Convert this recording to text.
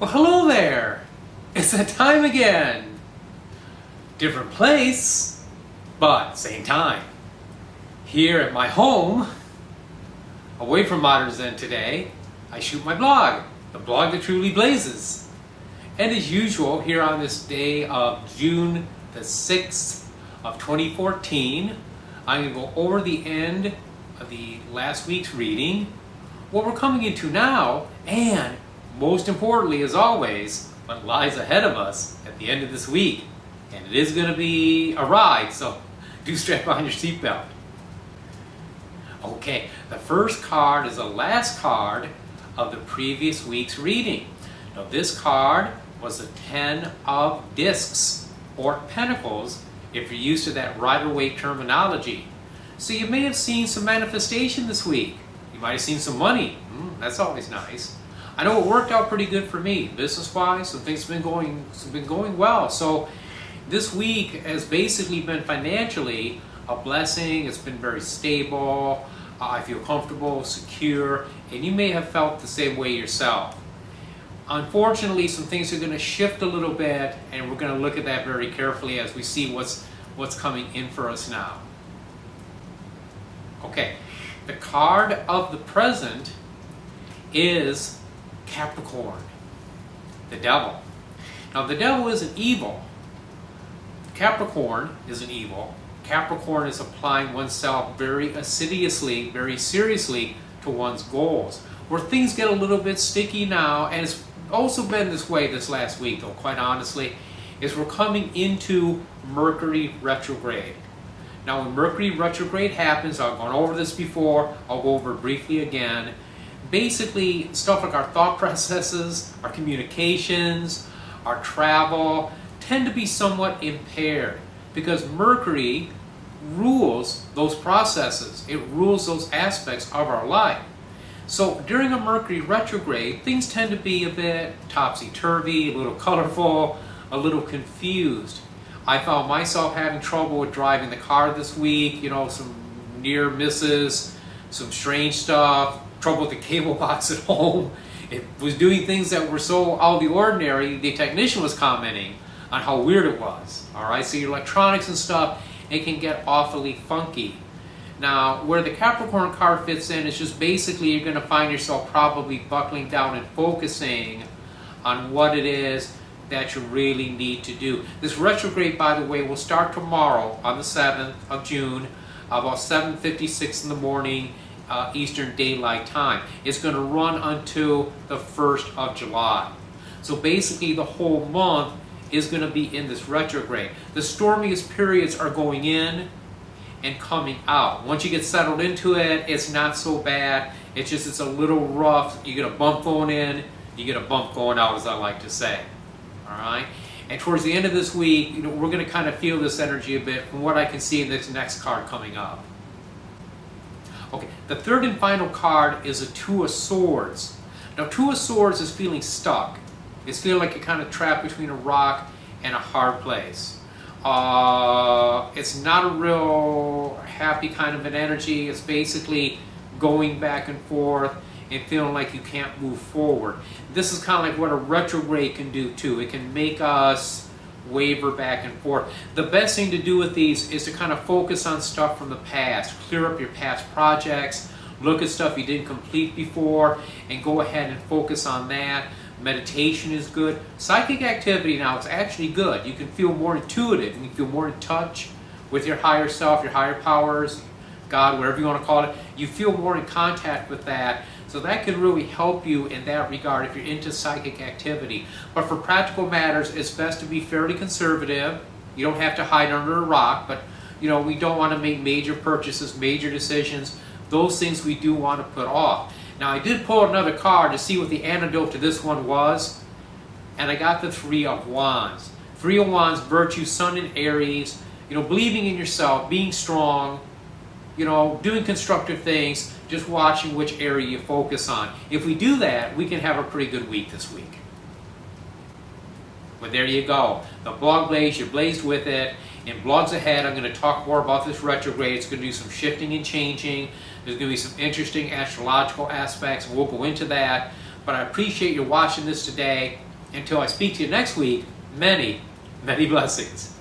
Well, hello there. It's that time again. Different place, but same time. Here at my home, away from Modern Zen today, I shoot my blog, the blog that truly blazes. And as usual, here on this day of June the 6th of 2014, I'm going to go over the end of the last week's reading, what we're coming into now, and most importantly, as always, what lies ahead of us at the end of this week. And it is going to be a ride, so do strap on your seatbelt. Okay, the first card is the last card of the previous week's reading. Now this card was the 10 of Discs, or Pentacles, if you're used to that Rider-Waite terminology. So you may have seen some manifestation this week. You might have seen some money. That's always nice. I know it worked out pretty good for me, business-wise. Some things have been going well. So this week has basically been financially a blessing. It's been very stable. I feel comfortable, secure, and you may have felt the same way yourself. Unfortunately, some things are going to shift a little bit, and we're going to look at that very carefully as we see what's coming in for us now. Okay, the card of the present is Capricorn, the devil. Now the devil isn't evil. Capricorn isn't evil. Capricorn is applying oneself very assiduously, very seriously to one's goals. Where things get a little bit sticky now, and it's also been this way this last week though, quite honestly, is we're coming into Mercury retrograde. Now when Mercury retrograde happens, I've gone over this before, I'll go over it briefly again. Basically, stuff like our thought processes, our communications, our travel, tend to be somewhat impaired because Mercury rules those processes. It rules those aspects of our life. So during a Mercury retrograde, things tend to be a bit topsy-turvy, a little colorful, a little confused. I found myself having trouble with driving the car this week, some near misses, some strange stuff, trouble with the cable box at home. It was doing things that were so out of the ordinary, the technician was commenting on how weird it was. Alright, so your electronics and stuff, it can get awfully funky. Now, where the Capricorn card fits in is just basically you're going to find yourself probably buckling down and focusing on what it is that you really need to do. This retrograde, by the way, will start tomorrow on the 7th of June, about 7:56 in the morning, Eastern Daylight Time. It's going to run until the 1st of July. So basically the whole month is going to be in this retrograde. The stormiest periods are going in and coming out. Once you get settled into it, it's not so bad. It's a little rough. You get a bump going in, you get a bump going out, as I like to say. All right? And towards the end of this week, we're going to kind of feel this energy a bit from what I can see in this next card coming up. Okay, the third and final card is a Two of Swords. Now, Two of Swords is feeling stuck. It's feeling like you're kind of trapped between a rock and a hard place. It's not a real happy kind of an energy. It's basically going back and forth and feeling like you can't move forward. This is kind of like what a retrograde can do too. It can make us waver back and forth. The best thing to do with these is to kind of focus on stuff from the past. Clear up your past projects. Look at stuff you didn't complete before and go ahead and focus on that. Meditation is good. Psychic activity now is actually good. You can feel more intuitive. You can feel more in touch with your higher self, your higher powers, God, whatever you want to call it. You feel more in contact with that. So that can really help you in that regard if you're into psychic activity. But for practical matters, it's best to be fairly conservative. You don't have to hide under a rock, but we don't want to make major purchases, major decisions. Those things we do want to put off. Now I did pull another card to see what the antidote to this one was, and I got the Three of Wands. Three of Wands, virtue, Sun in Aries, believing in yourself, being strong, doing constructive things, just watching which area you focus on. If we do that, we can have a pretty good week this week. But there you go. The blog blaze, you're blazed with it. In blogs ahead, I'm going to talk more about this retrograde. It's going to do some shifting and changing. There's going to be some interesting astrological aspects, and we'll go into that. But I appreciate you watching this today. Until I speak to you next week, many, many blessings.